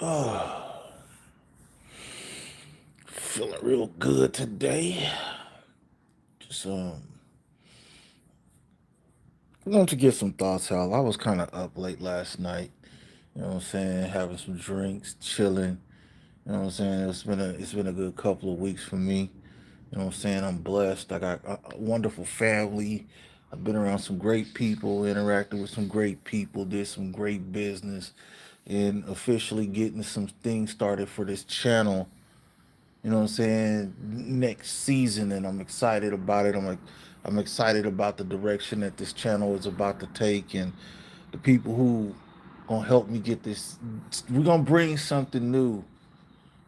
Oh, feeling real good today. Just want to get some thoughts out. I was kind of up late last night. You know what I'm saying? Having some drinks, chilling. You know what I'm saying? It's been a good couple of weeks for me. You know what I'm saying? I'm blessed. I got a wonderful family. I've been around some great people, interacted with some great people, did some great business, and officially getting some things started for this channel. You know what I'm saying? Next season, and I'm excited about it. I'm excited about the direction that this channel is about to take, and the people who gonna help me get this. We're gonna bring something new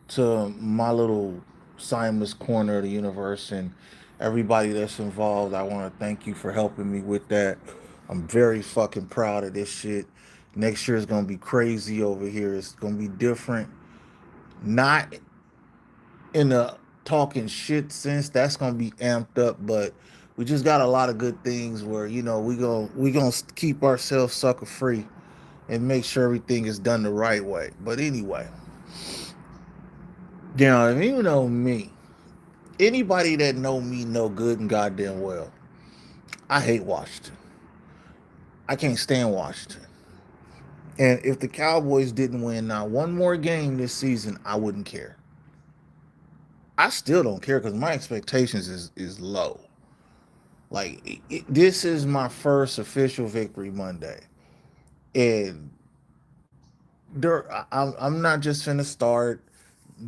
to my little Simon's corner of the universe, and everybody that's involved. I want to thank you for helping me with that. I'm very fucking proud of this shit. Next year is gonna be crazy over here. It's gonna be different. Not in a talking shit sense, that's gonna be amped up, but we just got a lot of good things where we gonna keep ourselves sucker free and make sure everything is done the right way. But anyway, if you know me, anybody that know me know good and goddamn well, I hate Washington. I can't stand Washington. And if the Cowboys didn't win now one more game this season, I wouldn't care. I still don't care because my expectations is low. Like this is my first official victory Monday, and I'm not just finna start,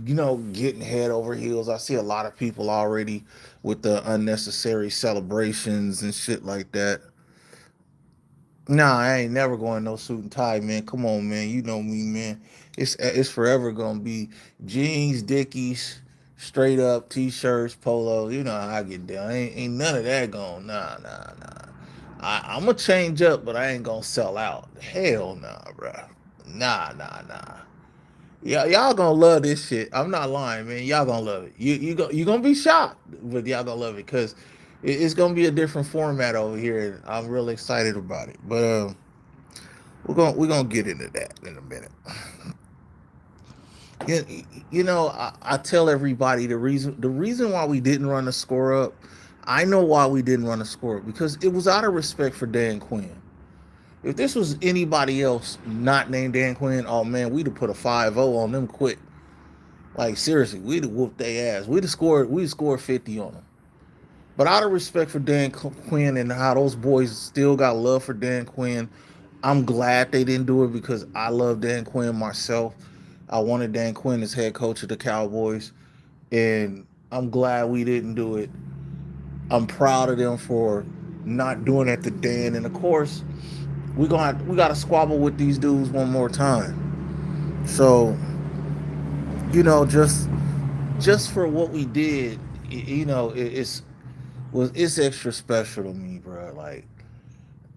getting head over heels. I see a lot of people already with the unnecessary celebrations and shit like that. Nah, I ain't never going no suit and tie, man. Come on, man. You know me, man. It's forever gonna be jeans, dickies, straight up t-shirts, polo. You know how I get down. Ain't none of that going. Nah, nah, nah. I'm gonna change up, but I ain't gonna sell out. Hell nah, bro. Nah, nah, nah. Yeah, y'all gonna love this shit. I'm not lying, man. Y'all gonna love it. You gonna be shocked, but y'all gonna love it because it's gonna be a different format over here. And I'm really excited about it. But we're gonna get into that in a minute. I tell everybody the reason why we didn't run the score up. I know why we didn't run the score up because it was out of respect for Dan Quinn. If this was anybody else not named Dan Quinn, oh man, we'd have put a 5-0 on them quick. Like seriously, we'd have whooped their ass. We'd have scored 50 on them. But out of respect for Dan Quinn and how those boys still got love for Dan Quinn, I'm glad they didn't do it because I love Dan Quinn myself. I wanted Dan Quinn as head coach of the Cowboys, and I'm glad we didn't do it. I'm proud of them for not doing it to Dan, and of course, we got to squabble with these dudes one more time. So just for what we did, it's extra special to me, bro. Like,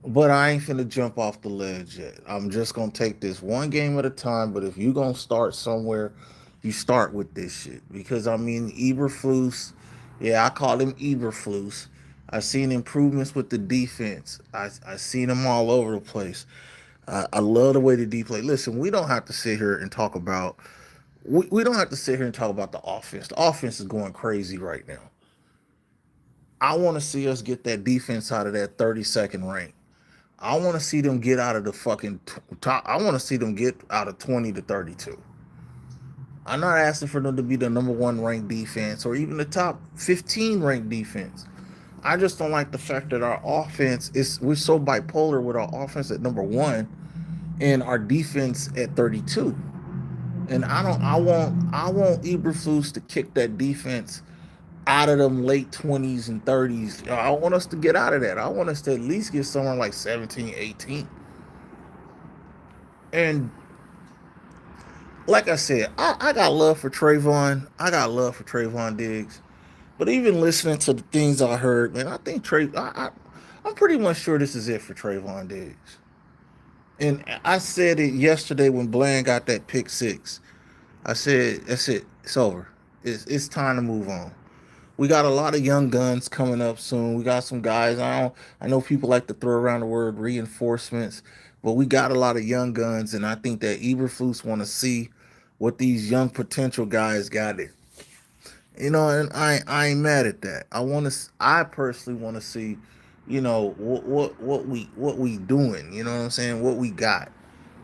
but I ain't finna jump off the ledge yet. I'm just gonna take this one game at a time. But if you gonna start somewhere, you start with this shit because I mean Eberflus, yeah, I call him Eberflus. I've seen improvements with the defense. I seen them all over the place. I love the way the D play. Listen, we don't have to sit here and talk about. We don't have to sit here and talk about the offense. The offense is going crazy right now. I want to see us get that defense out of that 32nd rank. I want to see them get out of the fucking top. I want to see them get out of 20 to 32. I'm not asking for them to be the number one ranked defense or even the top 15 ranked defense. I just don't like the fact that our offense is we're so bipolar with our offense at number one and our defense at 32. And I want Eberflus to kick that defense out of them late 20s and 30s. I want us to get out of that. I want us to at least get somewhere like 17, 18. And like I said, I got love for Trayvon. I got love for Trayvon Diggs. But even listening to the things I heard, man, I think I'm pretty much sure this is it for Trayvon Diggs. And I said it yesterday when Bland got that pick six. I said, that's it. It's over. It's time to move on. We got a lot of young guns coming up soon. We got some guys. I know people like to throw around the word reinforcements, but we got a lot of young guns, and I think that Eberflus want to see. what these young potential guys got it. And I ain't mad at that. I personally want to see, what we doing. You know what I'm saying? What we got.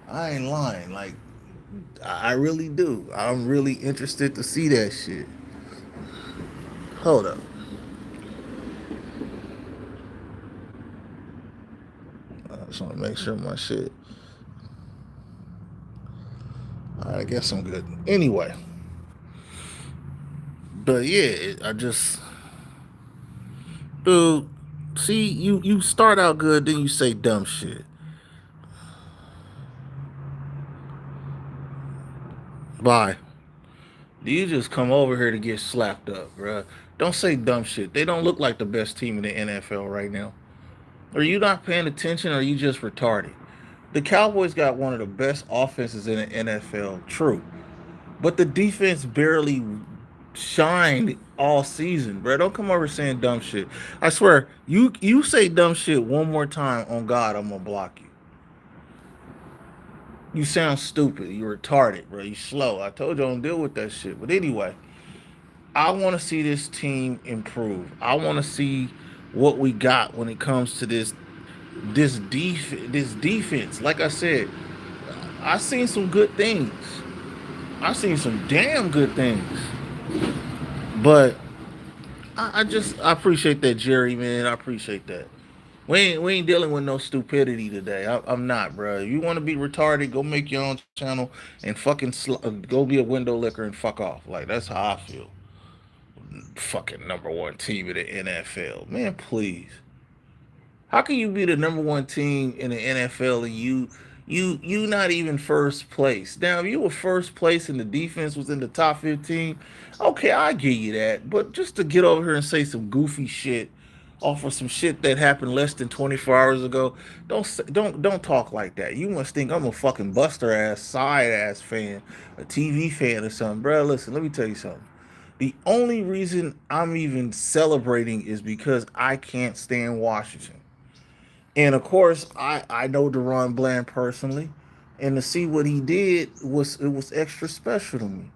I ain't lying. Like I really do. I'm really interested to see that shit. Hold up. I just want to make sure my shit. I guess I'm good. Anyway, but yeah, I just, dude. See, you start out good, then you say dumb shit. Bye. You just come over here to get slapped up, bruh. Don't say dumb shit. They don't look like the best team in the NFL right now. Are you not paying attention or are you just retarded? The Cowboys got one of the best offenses in the NFL, true. But the defense barely shined all season, bro. Don't come over saying dumb shit. I swear, you say dumb shit one more time on God, I'm gonna block you. You sound stupid. You're retarded, bro. You slow. I told you I don't deal with that shit. But anyway, I want to see this team improve. I want to see what we got when it comes to this defense. Like I said, I seen some good things. I seen some damn good things. But I appreciate that, Jerry, man. I appreciate that. We ain't dealing with no stupidity today. I'm not, bro. If you want to be retarded, go make your own channel and go be a window licker and fuck off. Like that's how I feel. Fucking number one team in the NFL, man. Please. How can you be the number one team in the NFL and you not even first place? Now, if you were first place and the defense was in the top 15, okay, I give you that. But just to get over here and say some goofy shit off of some shit that happened less than 24 hours ago, don't talk like that. You must think I'm a fucking buster ass side ass fan, a TV fan or something, bro. Listen, let me tell you something. The only reason I'm even celebrating is because I can't stand Washington. And of course, I know Deron Bland personally, and to see what he did was extra special to me.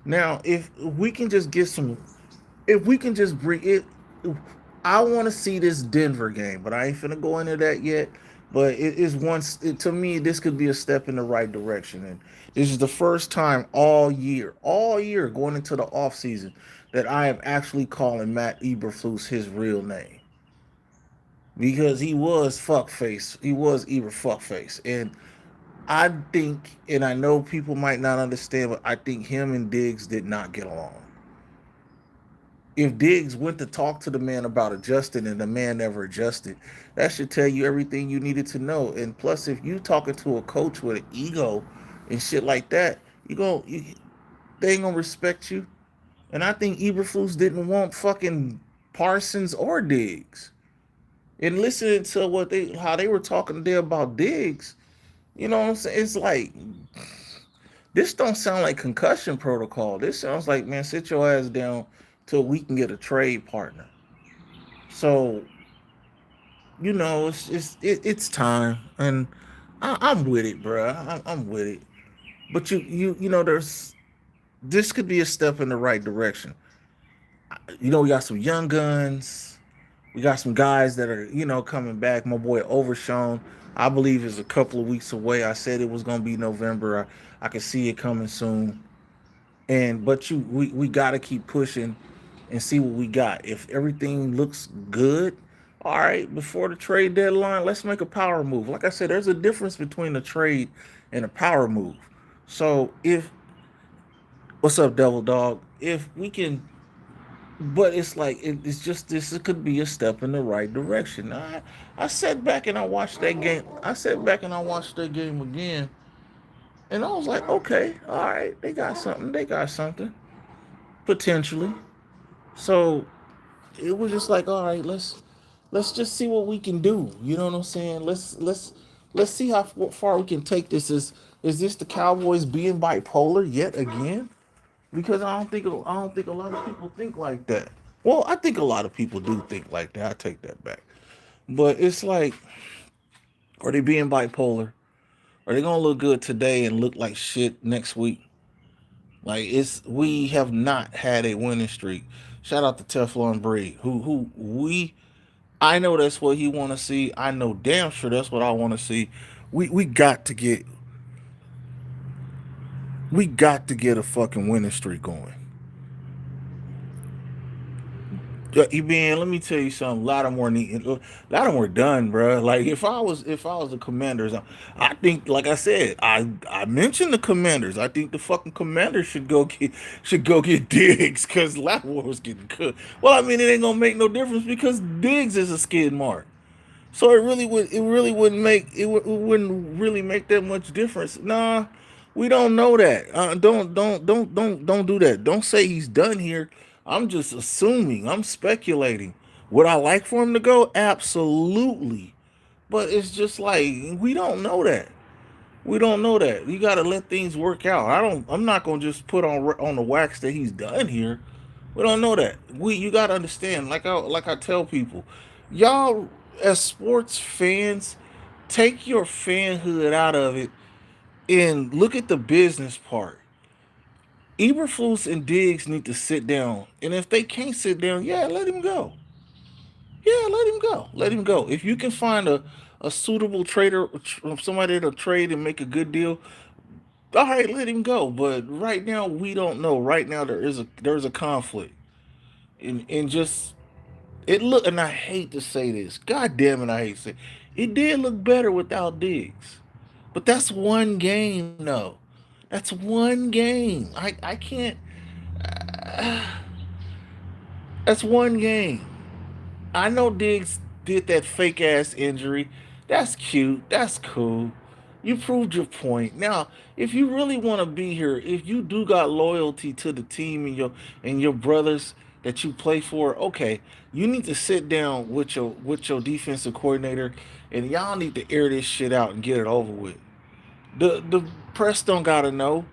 Now, if we can just get some, if we can just bring it, I want to see this Denver game, but I ain't finna go into that yet. But it is once to me, this could be a step in the right direction, and this is the first time all year going into the off season, that I am actually calling Matt Eberflus his real name because he was fuckface. He was Eber fuckface, and I think, and I know people might not understand, but I think him and Diggs did not get along. If Diggs went to talk to the man about adjusting and the man never adjusted, that should tell you everything you needed to know. And plus, if you talking to a coach with an ego and shit like that, they ain't gonna respect you. And I think Eberflus didn't want fucking Parsons or Diggs. And listening to how they were talking there about Diggs, you know what I'm saying? It's like this don't sound like concussion protocol. This sounds like, man, sit your ass down till we can get a trade partner. So it's time, and I'm with it, bro. I'm with it. But there's this could be a step in the right direction. We got some young guns. We got some guys that are coming back. My boy Overshown, I believe, is a couple of weeks away. I said it was gonna be November. I can see it coming soon. We got to keep pushing and see what we got. If everything looks good, all right, before the trade deadline, let's make a power move. Like I said, there's a difference between a trade and a power move. So if what's up, Devil Dog? If we can, but it's like it's just this. It could be a step in the right direction. I sat back and I watched that game. I sat back and I watched that game again, and I was like, okay, all right, they got something. They got something potentially. So it was just like, all right, let's just see what we can do. You know what I'm saying? Let's see how far we can take this. Is this the Cowboys being bipolar yet again? Because I don't think a lot of people think like that. Well, I think a lot of people do think like that. I take that back. But it's like, are they being bipolar? Are they gonna look good today and look like shit next week? Like we have not had a winning streak. Shout out to Teflon Bree, who we I know that's what he want to see. I know damn sure that's what I want to see. We got to get a fucking winning streak going. You man, let me tell you something. Lattimore done, bro. Like if I was the Commanders, I think, like I said, I mentioned the Commanders. I think the fucking Commanders should go get Diggs because Lattimore was getting cooked. Well, I mean, it ain't gonna make no difference because Diggs is a skid mark. So it wouldn't really make that much difference. Nah, we don't know that. Don't do that. Don't say he's done here. I'm just assuming. I'm speculating. Would I like for him to go? Absolutely. But it's just like we don't know that. We don't know that. You got to let things work out. I'm not gonna just put on the wax that he's done here. We don't know that. You got to understand. Like I tell people, y'all as sports fans, take your fanhood out of it and look at the business part. Eberflus and Diggs need to sit down, and if they can't sit down, yeah, let him go. Yeah, let him go. Let him go. If you can find a suitable trader, somebody to trade and make a good deal, all right, let him go. But right now, we don't know. Right now, there's a conflict, and just it look. And I hate to say this. God damn it, I hate to say it did look better without Diggs. But that's one game, though. That's one game. I can't. That's one game. I know Diggs did that fake ass injury. That's cute. That's cool. You proved your point. Now, if you really want to be here, if you do got loyalty to the team and your brothers that you play for, okay, you need to sit down with your defensive coordinator and y'all need to air this shit out and get it over with. The press don't gotta know.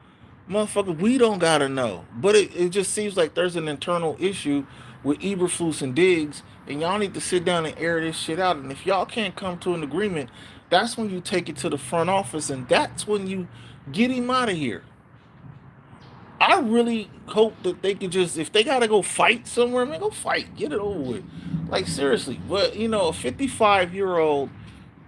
Motherfucker, we don't gotta know. But it just seems like there's an internal issue with Eberflus and Diggs, and y'all need to sit down and air this shit out. And if y'all can't come to an agreement, that's when you take it to the front office, and that's when you get him out of here. I really hope that they could just, if they gotta go fight somewhere, man, go fight, get it over with. Like seriously, but a 55-year-old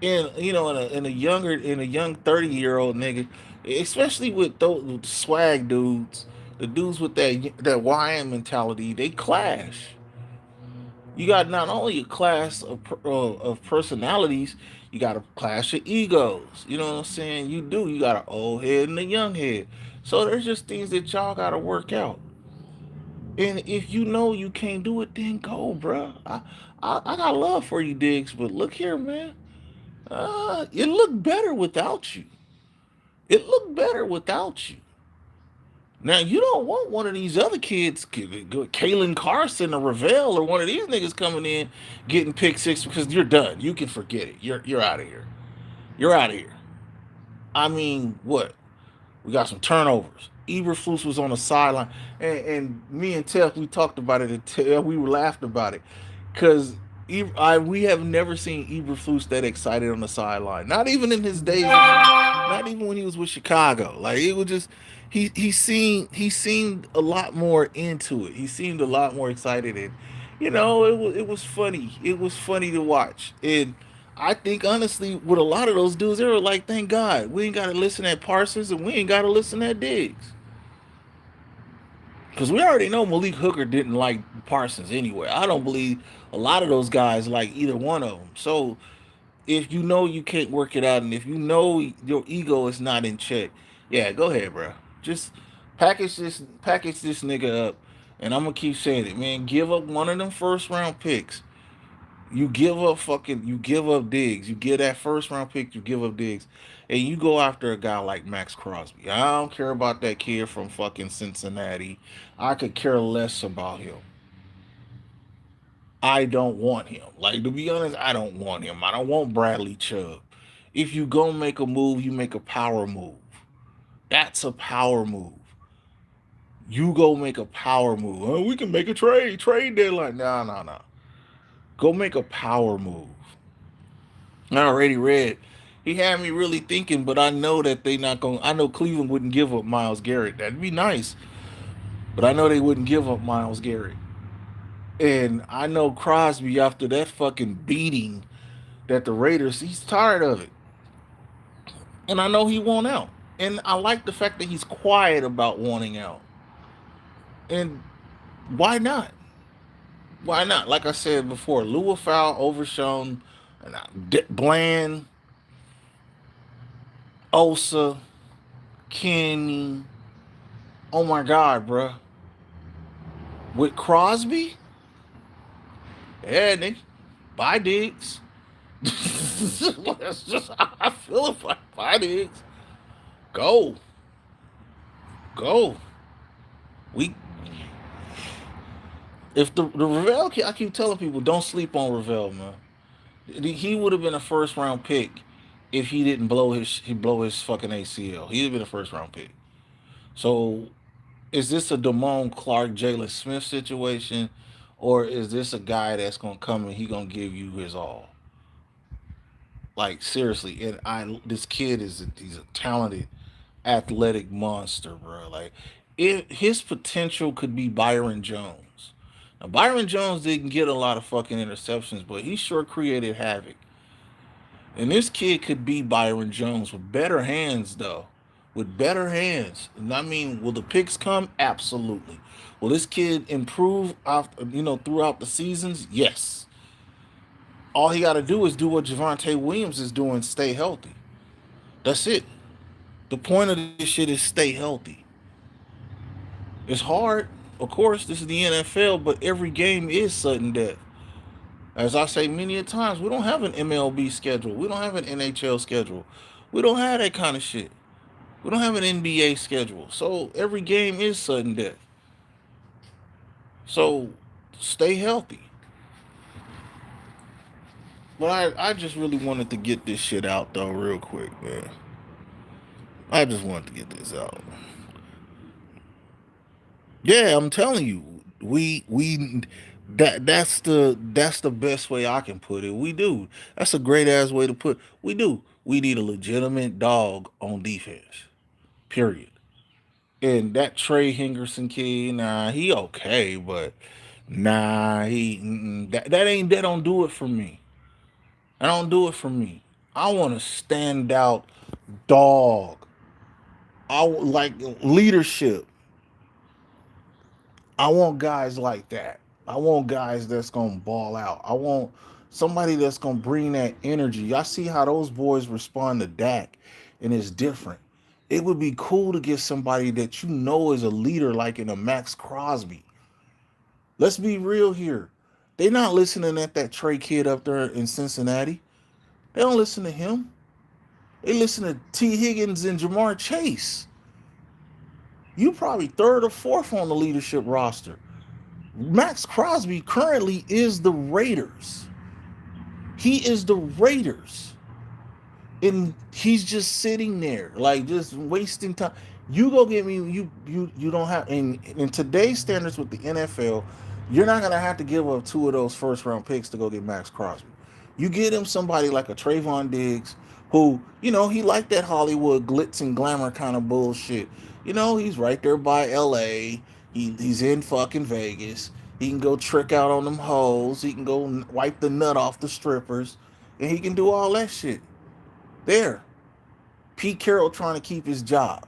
in a young 30-year-old nigga, especially with swag dudes, the dudes with that YN mentality, they clash. You got not only a class of personalities, you got a clash of egos. You know what I'm saying? You got an old head and a young head. So there's just things that y'all got to work out. And if you know you can't do it, then go, bruh. I got love for you, Diggs, but look here, man. It looked better without you. It looked better without you. Now you don't want one of these other kids, Kalen Carson or Ravel or one of these niggas coming in getting pick six because you're done. You can forget it. You're out of here. You're out of here. I mean, what? We got some turnovers. Eberflus was on the sideline, and me and Tef we talked about it. We laughed about it because we have never seen Eberflus that excited on the sideline. Not even in his days. Not even when he was with Chicago. Like it was just he seemed a lot more into it. He seemed a lot more excited, and it was funny. It was funny to watch, and I think honestly, with a lot of those dudes, they were like, "Thank God we ain't got to listen at Parsons and we ain't got to listen at Diggs." Because we already know Malik Hooker didn't like Parsons anyway. I don't believe a lot of those guys like either one of them. So if you know you can't work it out, and if you know your ego is not in check, yeah, go ahead, bro. Just package this nigga up, and I'm gonna keep saying it, man. Give up one of them first round picks. You give up Diggs. You give that first round pick. You give up Diggs, and you go after a guy like Max Crosby. I don't care about that kid from fucking Cincinnati. I could care less about him. I don't want him. Like to be honest, I don't want him. I don't want Bradley Chubb. If you go make a move, you make a power move. That's a power move. You go make a power move. Oh, we can make a trade deadline. No, no, no. Go make a power move. I already read. He had me really thinking, but I know that they not going. I know Cleveland wouldn't give up Miles Garrett. That'd be nice, but I know they wouldn't give up Miles Garrett. And I know Crosby after that fucking beating that the Raiders, he's tired of it. And I know he won't out. And I like the fact that he's quiet about wanting out. And why not? Why not? Like I said before, Lua Fowl, Overshown, Bland, Osa, Kenny. Oh my God, bruh. With Crosby? Yeah, nigga. Bye, Diggs. That's just how I feel about bye, Diggs. Go. Go. We if the Ravel kid, I keep telling people don't sleep on Ravel, man. He would have been a first round pick if he didn't blow his fucking ACL. He'd have been a first round pick. So is this a Damone Clark, Jalen Smith situation, or is this a guy that's gonna come and he gonna give you his all? Like seriously, and I this kid he's a talented, athletic monster, bro. Like his potential could be Byron Jones. Now Byron Jones didn't get a lot of fucking interceptions, but he sure created havoc. And this kid could be Byron Jones with better hands, though. With better hands. And I mean, will the picks come? Absolutely. Will this kid improve after, throughout the seasons? Yes. All he got to do is do what Javonte Williams is doing, stay healthy. That's it. The point of this shit is stay healthy. It's hard. Of course, this is the NFL, but every game is sudden death. As I say many a times, we don't have an MLB schedule. We don't have an NHL schedule. We don't have that kind of shit. We don't have an NBA schedule. So every game is sudden death. So stay healthy. But I just really wanted to get this shit out though real quick, man. I just wanted to get this out. Yeah, I'm telling you, we that's the best way I can put it. We do. That's a great ass way to put. We do. We need a legitimate dog on defense. Period. And that Trey Henderson kid, nah, he okay, but nah, that don't do it for me. That don't do it for me. I want to stand out dog. I like leadership. I want guys like that. I want guys that's gonna ball out. I want somebody that's gonna bring that energy. I see how those boys respond to Dak, and it's different. It would be cool to get somebody that you know is a leader, like in a Max Crosby. Let's be real here. They not listening at that Trey kid up there in Cincinnati. They don't listen to him. They listen to T. Higgins and Jamar Chase. You probably third or fourth on the leadership roster. Max Crosby currently is the Raiders. He is the Raiders. And he's just sitting there, like just wasting time. You go get me. You don't have in today's standards with the NFL, you're not gonna have to give up two of those first round picks to go get Max Crosby. You get him somebody like a Trayvon Diggs, who he liked that Hollywood glitz and glamour kind of bullshit. He's right there by L.A. He's in fucking Vegas. He can go trick out on them hoes. He can go wipe the nut off the strippers, and he can do all that shit. There, Pete Carroll trying to keep his job.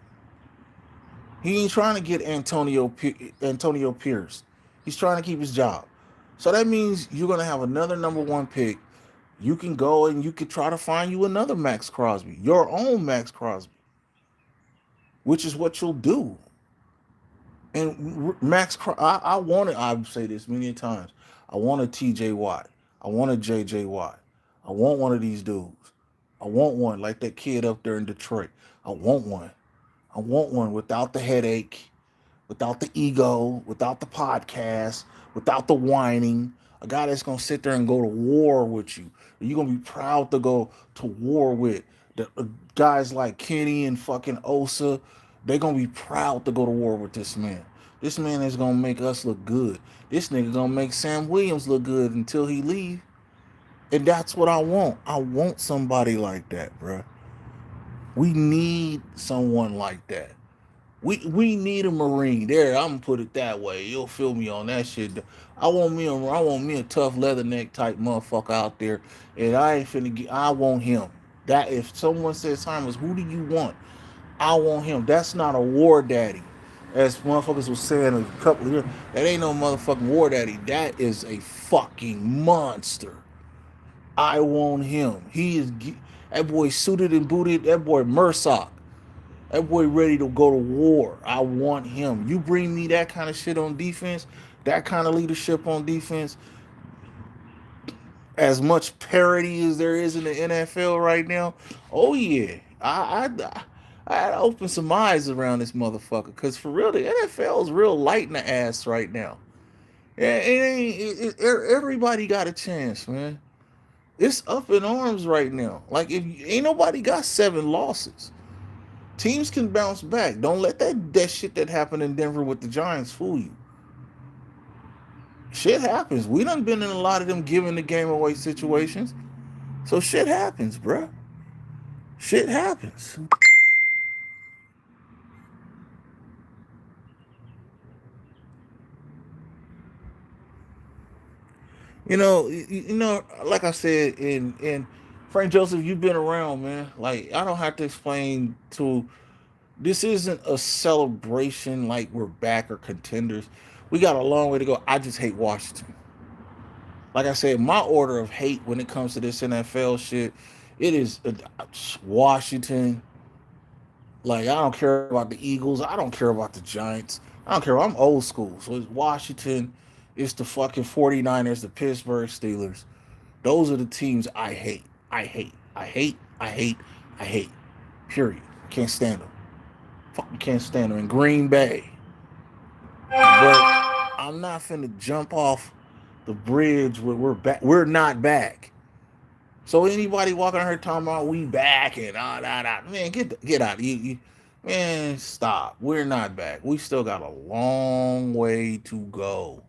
He ain't trying to get Antonio Pierce. He's trying to keep his job. So that means you're gonna have another number one pick. You can go and you could try to find you another Max Crosby, your own Max Crosby, which is what you'll do. And I wanted. I've said this many times. I want a T.J. Watt. I want a J.J. Watt. I want one of these dudes. I want one like that kid up there in Detroit. I want one. I want one without the headache, without the ego, without the podcast, without the whining. A guy that's gonna sit there and go to war with you. You're gonna be proud to go to war with. The guys like Kenny and fucking Osa, they're gonna be proud to go to war with this man. This man is gonna make us look good. This nigga gonna make Sam Williams look good until he leave. And that's what I want. I want somebody like that, bro. We need someone like that. We need a Marine. There, I'm gonna put it that way. You'll feel me on that shit. I want me a tough leatherneck type motherfucker out there, and I ain't finna get. I want him. That if someone says, Thomas, who do you want? I want him. That's not a war daddy, as motherfuckers was saying a couple of years. That ain't no motherfucking war daddy. That is a fucking monster. I want him. That boy suited and booted. That boy Mursock. That boy ready to go to war. I want him. You bring me that kind of shit on defense, that kind of leadership on defense, as much parity as there is in the NFL right now. Oh yeah, I had to open some eyes around this motherfucker because for real, the NFL is real light in the ass right now. Yeah, everybody got a chance, man. It's up in arms right now. Like if ain't nobody got 7 losses. Teams can bounce back. Don't let that shit that happened in Denver with the Giants fool you. Shit happens. We done been in a lot of them giving the game away situations. So shit happens, bruh. Shit happens. Like I said, in Frank Joseph, you've been around, man. Like I don't have to explain to. This isn't a celebration like we're back or contenders. We got a long way to go. I just hate Washington. Like I said, my order of hate when it comes to this NFL shit, it is Washington. Like I don't care about the Eagles. I don't care about the Giants. I don't care. I'm old school. So it's Washington. It's the fucking 49ers, the Pittsburgh Steelers. Those are the teams I hate. I hate. I hate. I hate. I hate. Period. Can't stand them. Fucking can't stand them. In Green Bay. But I'm not finna jump off the bridge where we're back. We're not back. So anybody walking out here talking about we back and all that, man, get out. Man, stop. We're not back. We still got a long way to go.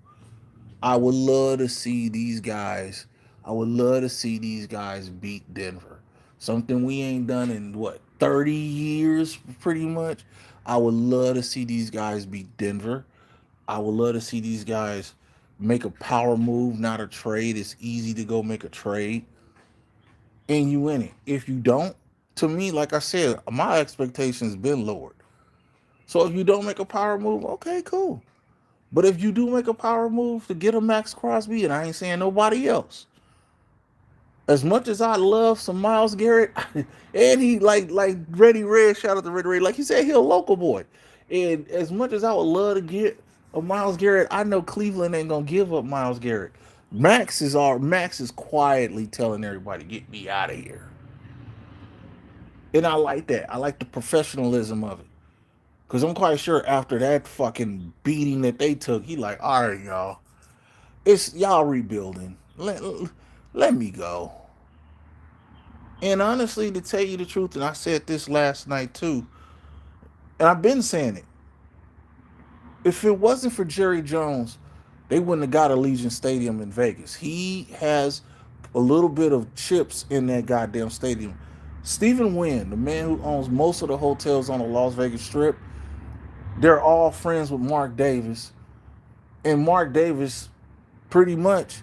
I would love to see these guys. I would love to see these guys beat Denver. Something we ain't done in what 30 years, pretty much. I would love to see these guys beat Denver. I would love to see these guys make a power move, not a trade. It's easy to go make a trade and you win it. If you don't, to me, like I said, my expectations been lowered. So if you don't make a power move, okay, cool. But if you do make a power move to get a Max Crosby, and I ain't saying nobody else, as much as I love some Miles Garrett, and he like Reddy Red, shout out to Reddy Red, like he said, he a local boy. And as much as I would love to get a Miles Garrett, I know Cleveland ain't gonna give up Miles Garrett. Max is quietly telling everybody, get me out of here. And I like that. I like the professionalism of it. Cause I'm quite sure after that fucking beating that they took, he like, all right, y'all. It's y'all rebuilding. Let me go. And honestly, to tell you the truth, and I said this last night too, and I've been saying it. If it wasn't for Jerry Jones, they wouldn't have got Allegiant Stadium in Vegas. He has a little bit of chips in that goddamn stadium. Stephen Wynn, the man who owns most of the hotels on the Las Vegas Strip, they're all friends with Mark Davis. And Mark Davis, pretty much,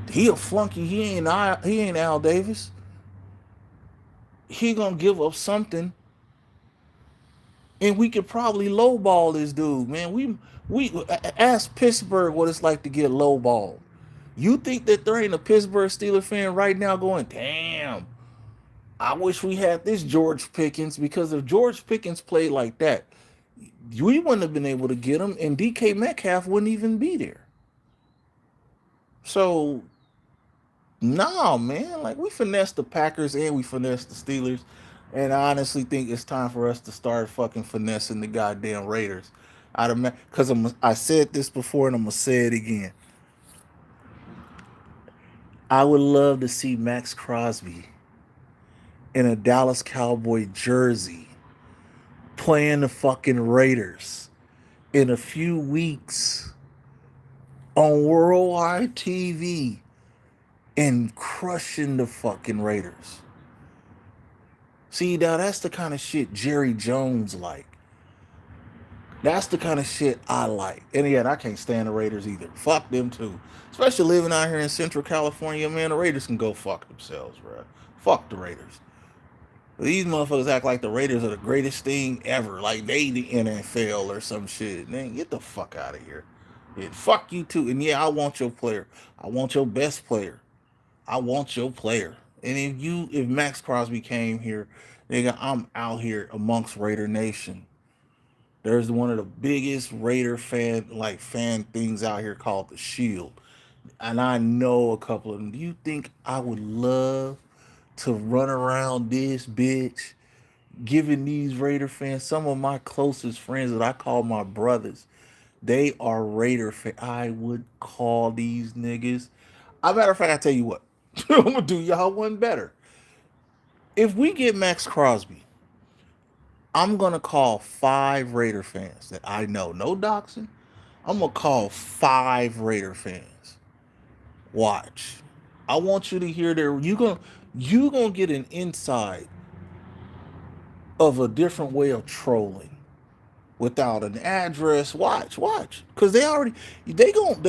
he a flunky. He ain't Al Davis. He gonna give up something, and we could probably lowball this dude, man. We ask Pittsburgh what it's like to get lowballed. You think that there ain't a Pittsburgh Steelers fan right now going, damn, I wish we had this George Pickens, because if George Pickens played like that, we wouldn't have been able to get him, and DK Metcalf wouldn't even be there. So, nah, man, like we finessed the Packers and we finessed the Steelers, and I honestly think it's time for us to start fucking finessing the goddamn Raiders. Because I said this before and I'm gonna say it again. I would love to see Max Crosby in a Dallas Cowboy jersey playing the fucking Raiders in a few weeks on worldwide TV. and crushing the fucking Raiders. See, now that's the kind of shit Jerry Jones like. That's the kind of shit I like. And yet, I can't stand the Raiders either. Fuck them too. Especially living out here in Central California, man. The Raiders can go fuck themselves, bro. Fuck the Raiders. These motherfuckers act like the Raiders are the greatest thing ever. Like they the NFL or some shit. Man, get the fuck out of here. Yeah, fuck you too. And yeah, I want your player. I want your best player. I want your player. And if Max Crosby came here, nigga, I'm out here amongst Raider Nation. There's one of the biggest Raider fan things out here called the Shield. And I know a couple of them. Do you think I would love to run around this bitch giving these Raider fans, some of my closest friends that I call my brothers, they are Raider fans. I would call these niggas. As a matter of fact, I tell you what, I'm gonna do y'all one better. If we get Max Crosby, I'm gonna call 5 Raider fans that I know. No doxing. I'm gonna call 5 Raider fans. Watch. I want you to hear their. You gonna get an insight of a different way of trolling without an address. Watch, because they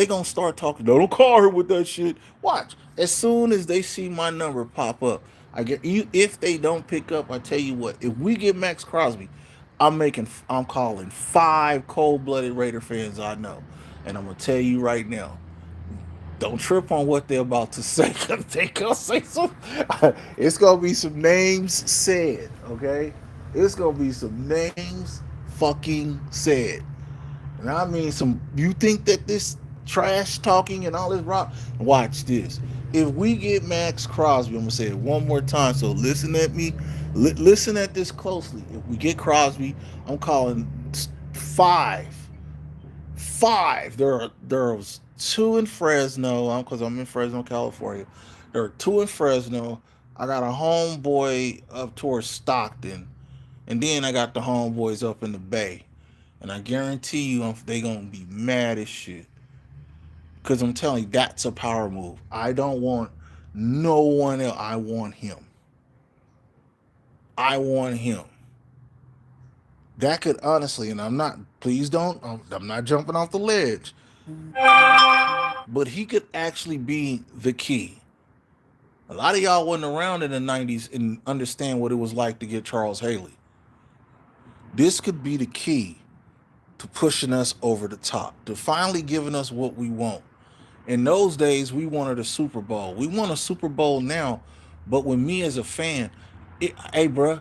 gonna start talking. Don't call her with that shit. Watch. As soon as they see my number pop up, I get you. If they don't pick up, I tell you what. If we get Max Crosby, I'm calling 5 cold-blooded Raider fans I know, and I'm gonna tell you right now. Don't trip on what they're about to say, because they gonna say some. It's gonna be some names said, okay? It's gonna be some names fucking said. And I mean some. You think that this trash talking and all this rock? Watch this. If we get Max Crosby, I'm gonna say it one more time. So listen at me. Listen at this closely. If we get Crosby, I'm calling 5. There's 2 in Fresno, because I'm in Fresno, California. There are 2 in Fresno. I got a homeboy up towards Stockton, and then I got the homeboys up in the Bay. And I guarantee you, they gonna be mad as shit. Cause I'm telling you, that's a power move. I don't want no one else. I want him. I want him. That could honestly, and I'm not. Please don't. I'm not jumping off the ledge. But he could actually be the key. A lot of y'all wasn't around in the 90s and understand what it was like to get Charles Haley. This could be the key to pushing us over the top, to finally giving us what we want. In those days, we wanted a Super Bowl. We want a Super Bowl now, but with me as a fan, hey, bruh,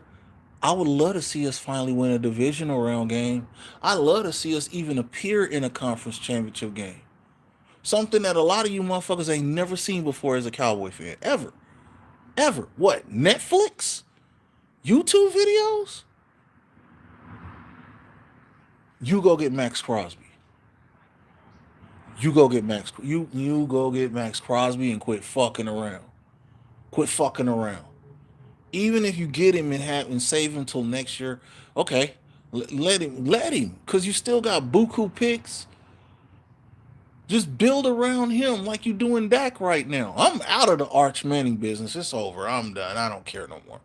I would love to see us finally win a divisional round game. I'd love to see us even appear in a conference championship game. Something that a lot of you motherfuckers ain't never seen before as a Cowboy fan. Ever. Ever. What? Netflix? YouTube videos? You go get Max Crosby. You go get Max Crosby and quit fucking around. Quit fucking around. Even if you get him and save him till next year, okay. Let him. Cause you still got buku picks. Just build around him like you doing Dak right now. I'm out of the Arch Manning business. It's over. I'm done. I don't care no more.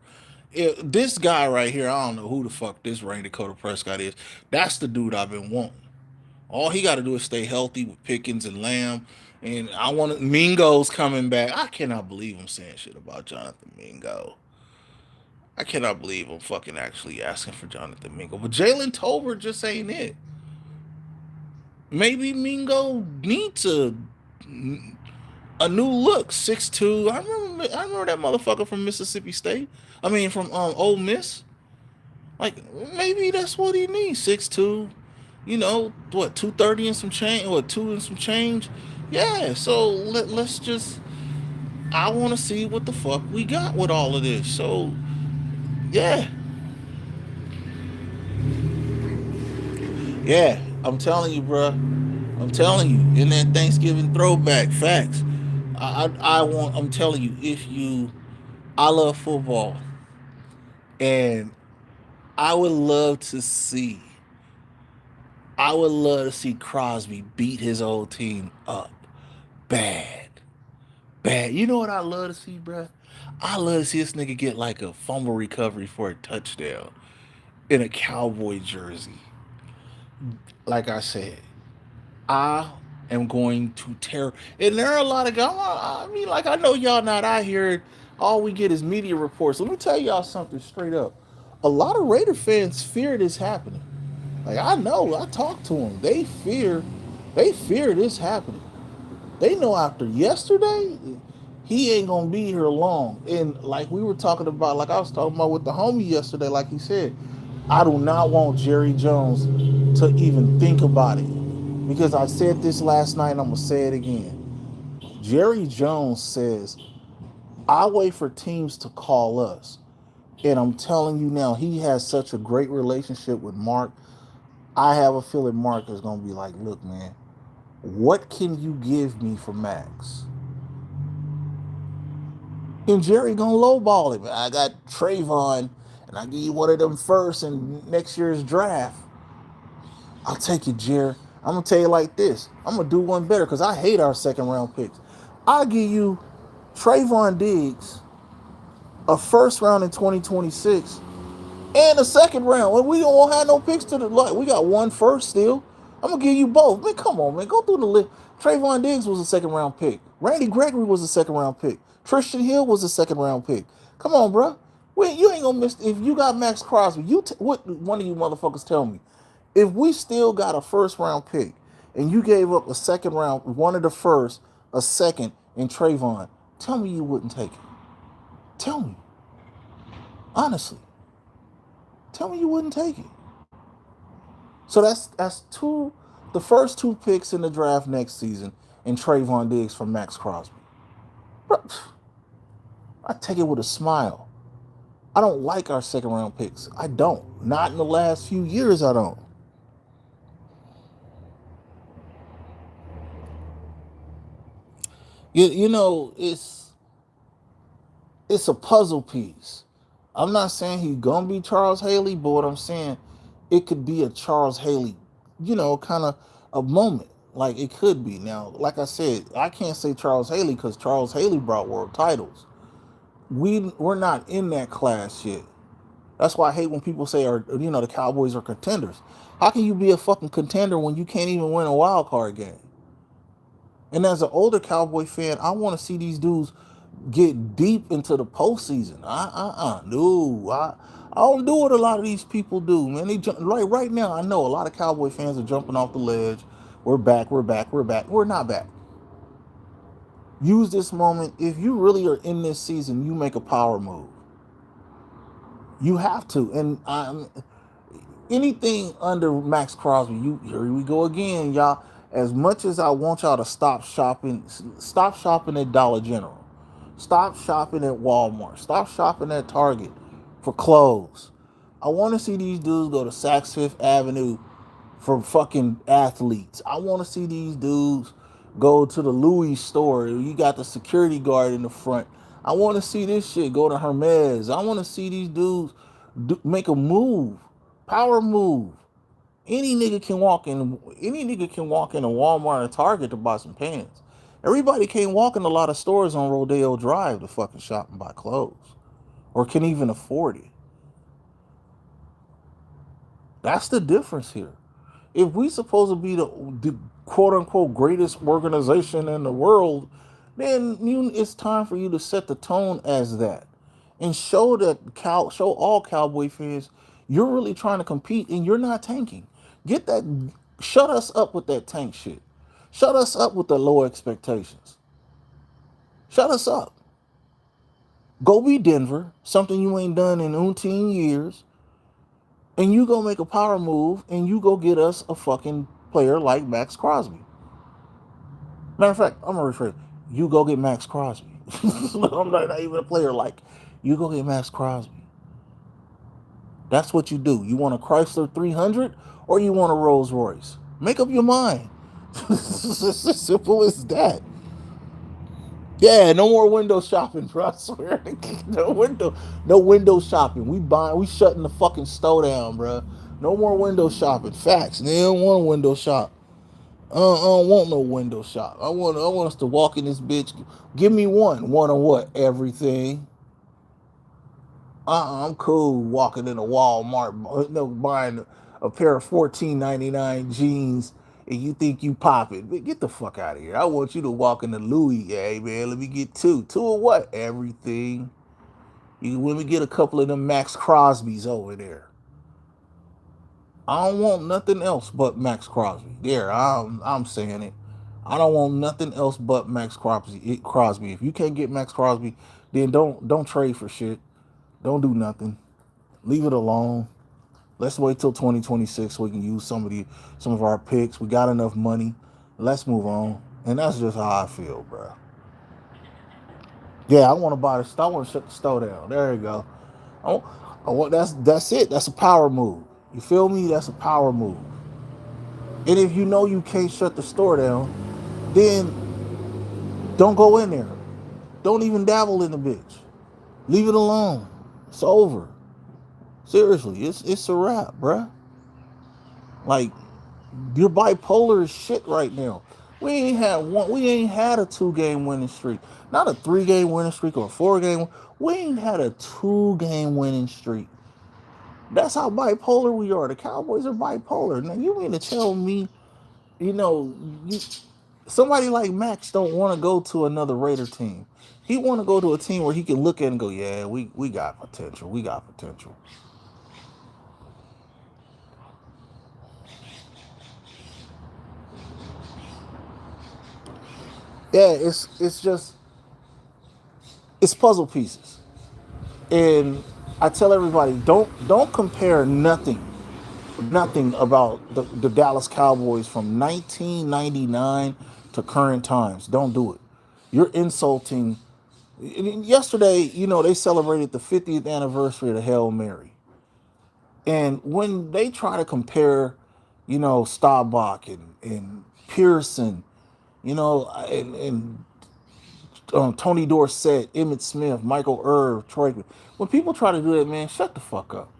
This guy right here, I don't know who the fuck this Rain Dakota Prescott is. That's the dude I've been wanting. All he got to do is stay healthy with Pickens and Lamb. And I want Mingo's coming back. I cannot believe I'm saying shit about Jonathan Mingo. I cannot believe I'm fucking actually asking for Jonathan Mingo. But Jalen Tolbert just ain't it. Maybe Mingo needs a new look. 6'2". I remember that motherfucker from Mississippi State. I mean from Ole Miss. Like maybe that's what he needs. 6'2". What, 230 and some change, or 2 and some change. Yeah, so let's just, I want to see what the fuck we got with all of this. So yeah. Yeah, I'm telling you, bro. I'm telling you, in that Thanksgiving throwback, facts. I'm telling you, I love football, and I would love to see, I would love to see Crosby beat his old team up bad, Bad. You know what I love to see, bruh? I love to see this nigga get like a fumble recovery for a touchdown in a Cowboy jersey. Like I said, I am going to tear. And there are a lot of guys. I mean, like I know y'all not out here. All we get is media reports. Let me tell y'all something straight up. A lot of Raider fans fear this happening. Like I know, I talked to them. They fear this happening. They know after yesterday, he ain't gonna be here long. And like we were talking about, like I was talking about with the homie yesterday, like he said, I do not want Jerry Jones to even think about it. Because I said this last night and I'm gonna say it again. Jerry Jones says, I wait for teams to call us. And I'm telling you now, he has such a great relationship with Mark. I have a feeling Mark is gonna be like, look, man, what can you give me for Max? And Jerry gonna lowball him. I got Trayvon, and I give you one of them first in next year's draft. I'll take it, Jerry. I'm gonna tell you like this. I'm gonna do one better because I hate our second round picks. I'll give you Trayvon Diggs, a first round in 2026, and a second round. Well, we don't have no picks to the like. We got one first still. I'm gonna give you both. Man, come on, man. Go through the list. Trayvon Diggs was a second round pick. Randy Gregory was a second round pick. Tristan Hill was a second round pick. Come on, bro. Wait, you ain't gonna miss. If you got Max Crosby, what one of you motherfuckers tell me? If we still got a first round pick and you gave up a second round, one of the first, a second, and Trayvon, tell me you wouldn't take it. Tell me honestly. Tell me you wouldn't take it. So that's two, the first two picks in the draft next season, and Trayvon Diggs from Max Crosby. Bro, I take it with a smile. I don't like our second round picks. I don't. Not in the last few years. I don't. You know it's a puzzle piece. I'm not saying he's gonna be Charles Haley, but what I'm saying, it could be a Charles Haley, kind of a moment. Like it could be. Now, like I said, I can't say Charles Haley because Charles Haley brought world titles. We're not in that class yet. That's why I hate when people say, the Cowboys are contenders. How can you be a fucking contender when you can't even win a wild card game? And as an older Cowboy fan, I want to see these dudes get deep into the postseason. No, I don't do what a lot of these people do, man. They jump, right now. I know a lot of Cowboy fans are jumping off the ledge. We're back. We're back. We're back. We're not back. Use this moment. If you really are in this season, you make a power move. You have to. And anything under Max Crosby, here we go again, y'all. As much as I want y'all to stop shopping at Dollar General. Stop shopping at Walmart. Stop shopping at Target for clothes. I want to see these dudes go to Saks Fifth Avenue for fucking athletes. I want to see these dudes go to the Louis store. You got the security guard in the front. I want to see this shit go to Hermes. I want to see these dudes make a move, power move. Any nigga can walk in a Walmart or Target to buy some pants. Everybody can't walk in a lot of stores on Rodeo Drive to fucking shop and buy clothes. Or can even afford it. That's the difference here. If we supposed to be the quote unquote greatest organization in the world, then it's time for you to set the tone as that. And show all Cowboy fans you're really trying to compete and you're not tanking. Get that shut us up with that tank shit. Shut us up with the low expectations. Shut us up. Go be Denver, something you ain't done in 18 years, and you go make a power move and you go get us a fucking player like Max Crosby. Matter of fact, I'm gonna rephrase. You go get Max Crosby. I'm not even a player like. You go get Max Crosby. That's what you do. You want a Chrysler 300 or you want a Rolls Royce? Make up your mind. It's as simple as that. Yeah, no more window shopping, bro. I swear. No window shopping. We shutting the fucking store down, bro. No more window shopping. Facts. They don't want to window shop. I don't want no window shop. I want us to walk in this bitch. Give me one. One on what? Everything. I'm cool walking in a Walmart, no, buying a pair of 14.99 jeans, and you think you popping. Get the fuck out of here. I want you to walk in the Louis. Hey man, let me get two. Two of what? Everything. You let me get a couple of them Max Crosby's over there. I don't want nothing else but Max Crosby. There, I'm saying it. I don't want nothing else but Max Crosby. Crosby. If you can't get Max Crosby, then don't trade for shit. Don't do nothing. Leave it alone. Let's wait till 2026 so we can use some of our picks. We got enough money. Let's move on. And that's just how I feel, bro. Yeah, I want to buy the. I want to shut the store down. There you go. I want that's it. That's a power move. You feel me? That's a power move. And if you know you can't shut the store down, then don't go in there. Don't even dabble in the bitch. Leave it alone. It's over. Seriously, it's a wrap, bruh. Like you're bipolar as shit right now. We ain't had a 2 game winning streak. Not a 3 game winning streak or a 4 game. We ain't had a 2 game winning streak. That's how bipolar we are. The Cowboys are bipolar. Now you mean to tell me, you know, you somebody like Max don't want to go to another Raider team. He want to go to a team where he can look at and go, yeah, we got potential. We got potential. Yeah, it's just it's puzzle pieces. And I tell everybody, don't compare nothing about the Dallas Cowboys from 1999 to current times. Don't do it. You're insulting. Yesterday, they celebrated the 50th anniversary of the Hail Mary. And when they try to compare, Staubach and Pearson, and Tony Dorsett, Emmett Smith, Michael Irv, Troy, when people try to do that, man, shut the fuck up.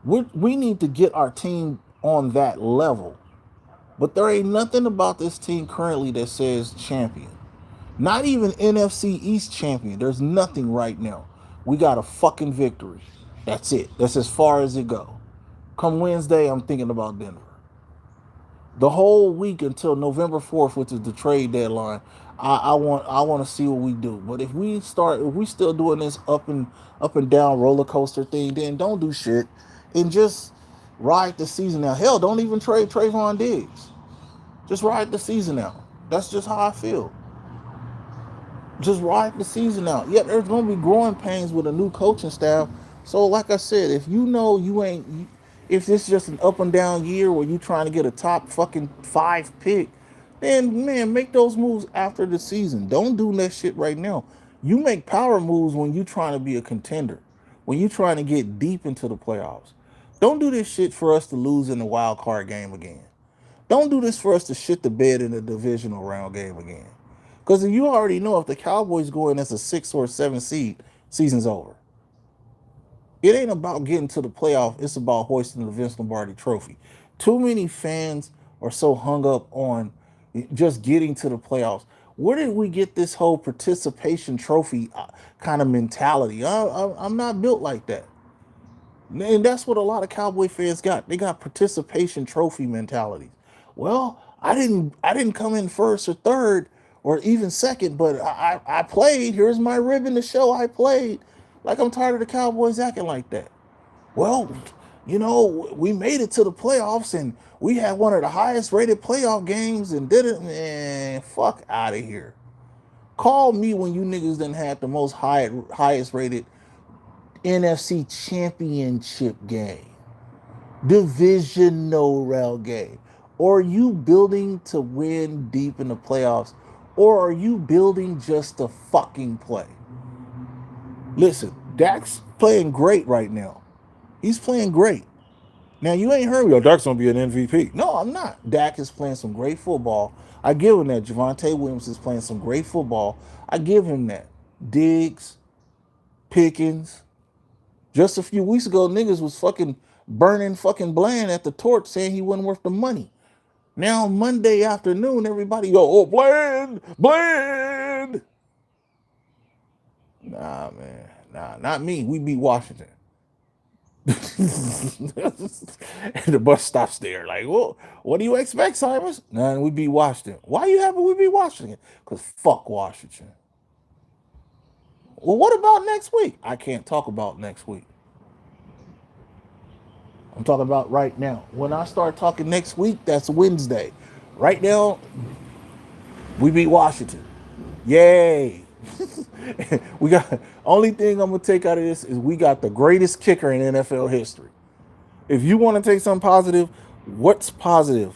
We need to get our team on that level. But there ain't nothing about this team currently that says champion. Not even NFC East champion. There's nothing right now. We got a fucking victory. That's it. That's as far as it go. Come Wednesday, I'm thinking about Denver. The whole week until November 4th, which is the trade deadline, I want to see what we do. But if we still doing this up and down roller coaster thing, then don't do shit and just ride the season out. Hell, don't even trade Trayvon Diggs. Just ride the season out. That's just how I feel. Just ride the season out. Yeah, there's gonna be growing pains with a new coaching staff. So, like I said, if you know you ain't, if this is just an up and down year where you trying to get a top fucking 5 pick, then man, make those moves after the season. Don't do that shit right now. You make power moves when you trying to be a contender, when you trying to get deep into the playoffs. Don't do this shit for us to lose in the wild card game again. Don't do this for us to shit the bed in the divisional round game again. Because you already know if the Cowboys go in as a 6 or 7 seed, season's over. It ain't about getting to the playoff. It's about hoisting the Vince Lombardi trophy. Too many fans are so hung up on just getting to the playoffs. Where did we get this whole participation trophy kind of mentality? I'm not built like that. And that's what a lot of Cowboy fans got. They got participation trophy mentalities. Well, I didn't come in first or third or even second, but I played. Here's my ribbon to show I played. Like I'm tired of the Cowboys acting like that. Well, we made it to the playoffs and we had one of the highest rated playoff games and did it. Man, fuck out of here. Call me when you niggas done had the highest rated NFC championship game, divisional round game. Or are you building to win deep in the playoffs? Or are you building just to fucking play? Listen, Dak's playing great right now. He's playing great. Now you ain't heard me. Oh, Dak's gonna be an MVP. No, I'm not. Dak is playing some great football. I give him that. Javonte Williams is playing some great football. I give him that. Diggs, Pickens, just a few weeks ago, niggas was fucking burning fucking Bland at the torch saying he wasn't worth the money. Now Monday afternoon, everybody go, oh, Bland, Bland. Nah, man. Nah, not me. We beat Washington. And the bus stops there. Like, well, what do you expect, Cyrus? Nah, we beat Washington. Why you happy we beat Washington? Because fuck Washington. Well, what about next week? I can't talk about next week. I'm talking about right now. When I start talking next week, that's Wednesday. Right now, we beat Washington. Yay. We got only thing I'm gonna take out of this is we got the greatest kicker in NFL history. If you want to take something positive, what's positive?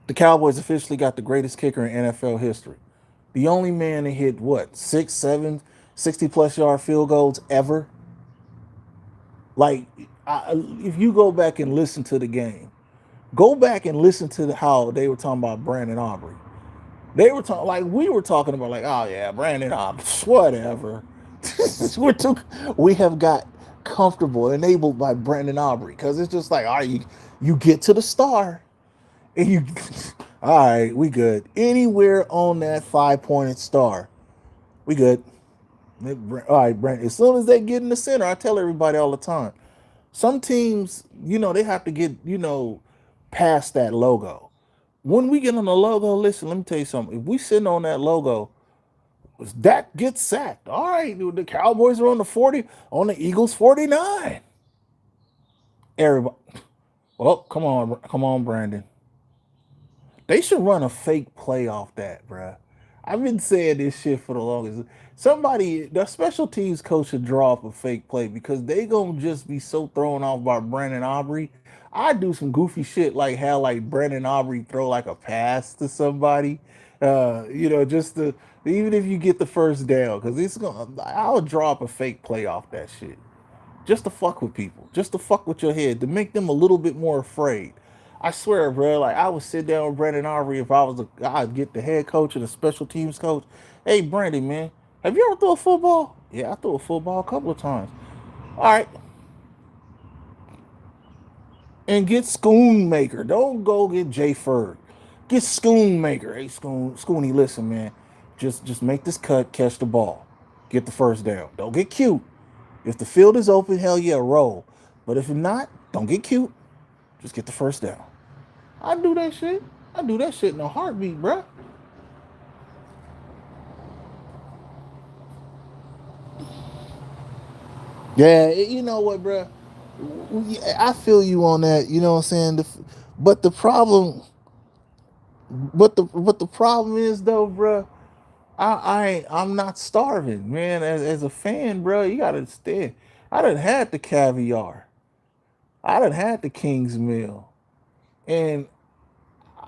The Cowboys officially got the greatest kicker in NFL history. The only man that hit what, 6, 7, 60 plus yard field goals ever. Like, if you go back and listen to the game, go back and listen to how they were talking about Brandon Aubrey. They were talking like we were talking about, like, oh yeah, Brandon Aubrey, whatever. we're too, we have got comfortable, enabled by Brandon Aubrey because it's just like, all right, you get to the star and you, all right, we good. Anywhere on that 5-pointed star, we good. All right, Brandon. As soon as they get in the center, I tell everybody all the time. Some teams, they have to get, past that logo. When we get on the logo, listen, let me tell you something. If we sitting on that logo, that gets sacked. All right, the Cowboys are on the 40, on the Eagles 49. Everybody, well, come on, Brandon. They should run a fake play off that, bruh. I've been saying this shit for the longest. Somebody, the special teams coach should draw up a fake play because they gonna just be so thrown off by Brandon Aubrey. I do some goofy shit like how like Brandon Aubrey throw like a pass to somebody, just to even if you get the first down because it's gonna. I'll draw up a fake play off that shit just to fuck with people, just to fuck with your head, to make them a little bit more afraid. I swear, bro, like I would sit down with Brandon Aubrey if I'd get the head coach and the special teams coach. Hey, Brandon, man, have you ever thrown a football? Yeah, I threw a football a couple of times. All right, and get Schoonmaker. Don't go get Jay Ferg. Get Schoonmaker. Hey, Scooney, listen, man, just make this cut, catch the ball, get the first down. Don't get cute. If the field is open, hell yeah, roll. But if not, don't get cute. Just get the first down. I do that shit. I do that shit in a heartbeat, bruh. Yeah, you know what, bruh? I feel you on that. You know what I'm saying? But the problem, but the problem is though, bruh. I'm not starving, man. As a fan, bro, you gotta understand. I done had the caviar. I done had the King's meal, and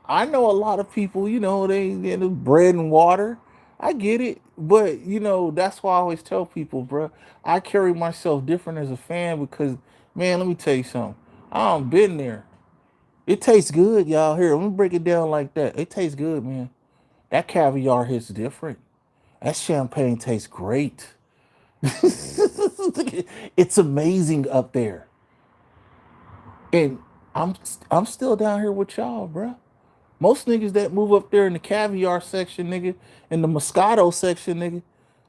I know a lot of people, they get the bread and water. I get it, but that's why I always tell people, bro. I carry myself different as a fan because, man, let me tell you something. I've been there. It tastes good, y'all. Here, let me break it down like that. It tastes good, man. That caviar hits different. That champagne tastes great. It's amazing up there, and I'm I'm still down here with y'all, bro. Most niggas that move up there in the caviar section, nigga, in the Moscato section, nigga,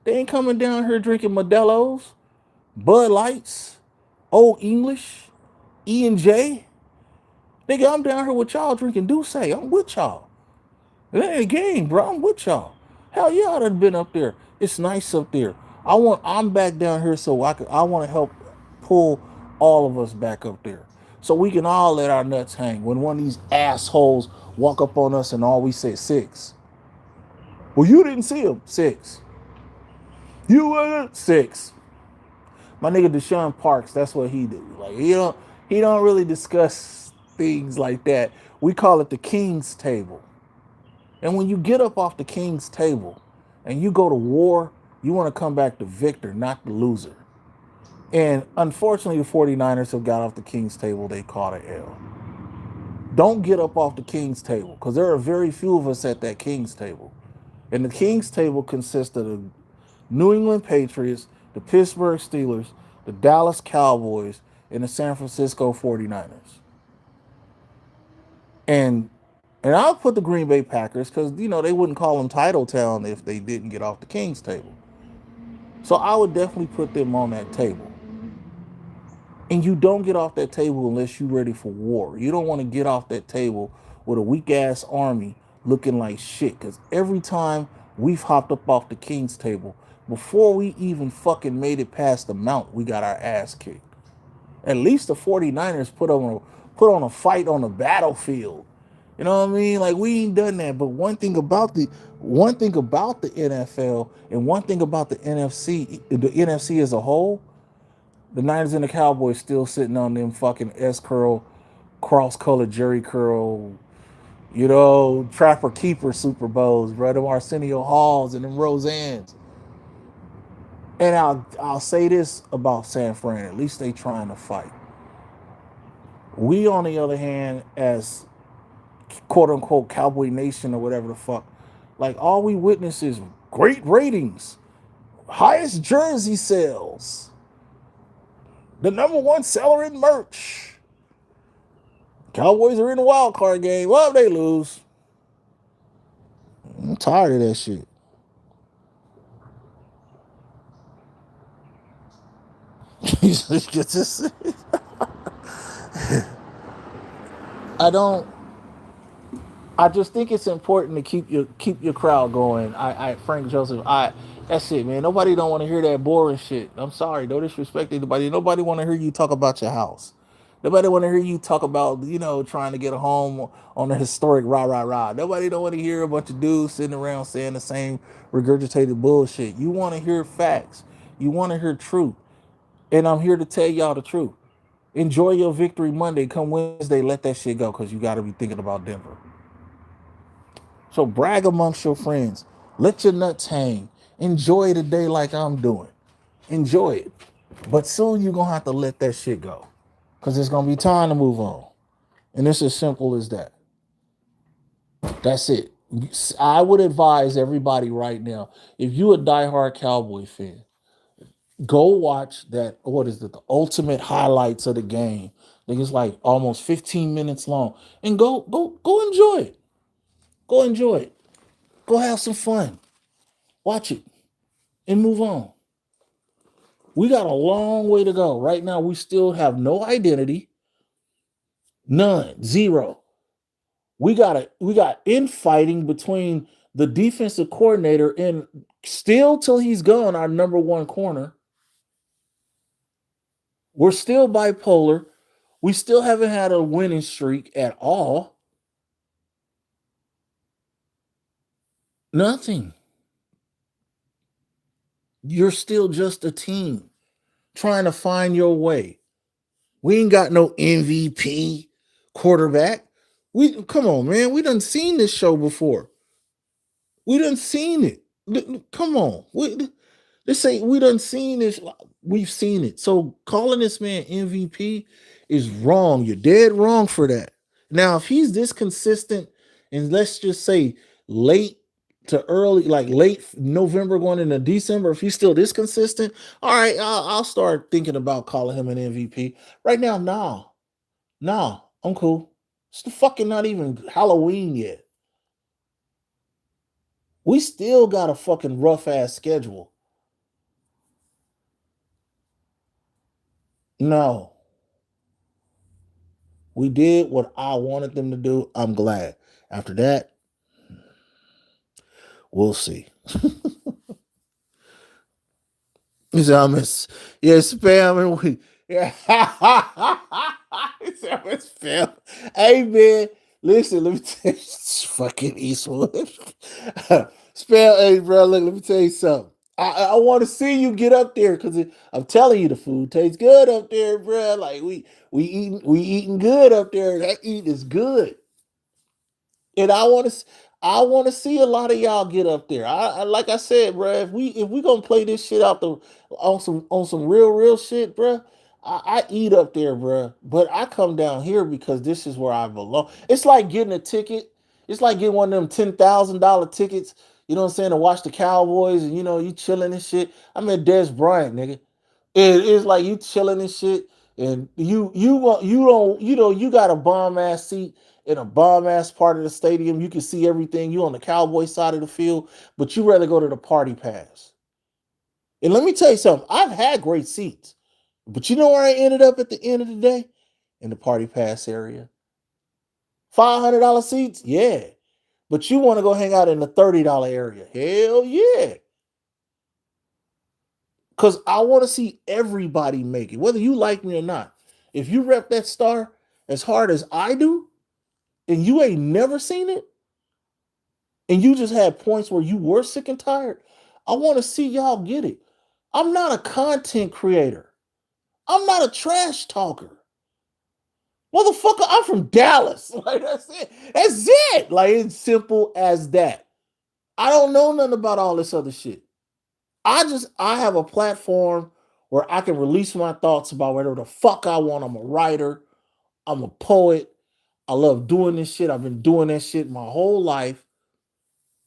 they ain't coming down here drinking Modelo's, Bud Lights, Old English, E&J. Nigga, I'm down here with y'all drinking Douce. I'm with y'all. It ain't a game, bro. I'm with y'all. Hell yeah, I done been up there. It's nice up there. I'm back down here so I want to help pull all of us back up there. So we can all let our nuts hang. When one of these assholes walk up on us and all we say six. Well, you didn't see him. Six. You wasn't six. My nigga Deshaun Parks, that's what he do. Like he don't really discuss things like that. We call it the King's table. And when you get up off the King's table and you go to war, you want to come back the victor, not the loser. And unfortunately, the 49ers have got off the King's table. They caught an L. Don't get up off the King's table because there are very few of us at that King's table. And the King's table consists of the New England Patriots, the Pittsburgh Steelers, the Dallas Cowboys, and the San Francisco 49ers. And And I'll put the Green Bay Packers because, they wouldn't call them Title Town if they didn't get off the Kings table. So I would definitely put them on that table. And you don't get off that table unless you're ready for war. You don't want to get off that table with a weak ass army looking like shit. Because every time we've hopped up off the King's table, before we even fucking made it past the mount, we got our ass kicked. At least the 49ers put on a fight on the battlefield. You know what I mean? Like we ain't done that. But one thing about the NFL and one thing about the NFC as a whole, the Niners and the Cowboys still sitting on them fucking S curl, cross colored Jerry curl, Trapper Keeper Super Bowls, bro. Them Arsenio Halls and them Roseannes. And I'll say this about San Fran: at least they trying to fight. We, on the other hand, as quote unquote Cowboy Nation or whatever the fuck, like all we witness is great ratings, highest jersey sales, the number one seller in merch. Cowboys are in the wild card game. Well, they lose. I'm tired of that shit. I don't. I just think it's important to keep your crowd going. I Frank Joseph. That's it, man. Nobody don't want to hear that boring shit. I'm sorry, no disrespect to anybody. Nobody want to hear you talk about your house. Nobody want to hear you talk about trying to get a home on a historic rah rah rah. Nobody don't want to hear a bunch of dudes sitting around saying the same regurgitated bullshit. You want to hear facts. You want to hear truth, and I'm here to tell y'all the truth. Enjoy your victory Monday. Come Wednesday, let that shit go because you got to be thinking about Denver. So brag amongst your friends. Let your nuts hang. Enjoy the day like I'm doing. Enjoy it. But soon you're going to have to let that shit go. Because it's going to be time to move on. And it's as simple as that. That's it. I would advise everybody right now, if you a diehard Cowboy fan, go watch that, what is it, the ultimate highlights of the game. I think it's like almost 15 minutes long. And go enjoy it. Go enjoy it. Go have some fun. Watch it and move on. We got a long way to go. Right now, we still have no identity. None. Zero. We got infighting between the defensive coordinator and still till he's gone, our number one corner. We're still bipolar. We still haven't had a winning streak at all. Nothing. You're still just a team trying to find your way. We ain't got no MVP quarterback. We come on, man. We done seen this show before. We done seen it. Come on. This ain't we done seen this. We've seen it. So calling this man MVP is wrong. You're dead wrong for that. Now, if he's this consistent, and let's just say late to early, like late November going into December, if he's still this consistent, all right, I'll start thinking about calling him an MVP. Right now, nah, I'm cool. It's the fucking not even Halloween yet. We still got a fucking rough ass schedule. No, we did what I wanted them to do. I'm glad. After that, we'll see. He said, I miss, yeah, spam and we, yeah. He said, I miss spam. Hey, man, listen, let me tell you, fucking Eastwood. Spam, hey, bro, look, let me tell you something. I want to see you get up there because I'm telling you, the food tastes good up there, bro. Like we eating good up there. That eat is good. And I want to see a lot of y'all get up there. I like I said, bro. If we gonna play this shit out the on some real shit, bro. I eat up there, bro. But I come down here because this is where I belong. It's like getting a ticket. It's like getting one of them $10,000 tickets. You know what I'm saying, to watch the Cowboys, and you chilling and shit. I'm at Des Bryant, nigga. It's like you chilling and shit, and you want you don't you got a bomb ass seat, in a bomb ass part of the stadium. You can see everything. You on the Cowboy side of the field, but you rather go to the party pass. And let me tell you something. I've had great seats, but you know where I ended up at the end of the day? In the party pass area. $500 seats, yeah. But you want to go hang out in the $30 area? Hell yeah. Because I want to see everybody make it, whether you like me or not. If you rep that star as hard as I do, and you ain't never seen it, and you just had points where you were sick and tired, I want to see y'all get it. I'm not a content creator. I'm not a trash talker. Motherfucker, I'm from Dallas. Like, that's it. That's it. Like, it's simple as that. I don't know nothing about all this other shit. I have a platform where I can release my thoughts about whatever the fuck I want. I'm a writer. I'm a poet. I love doing this shit. I've been doing that shit my whole life.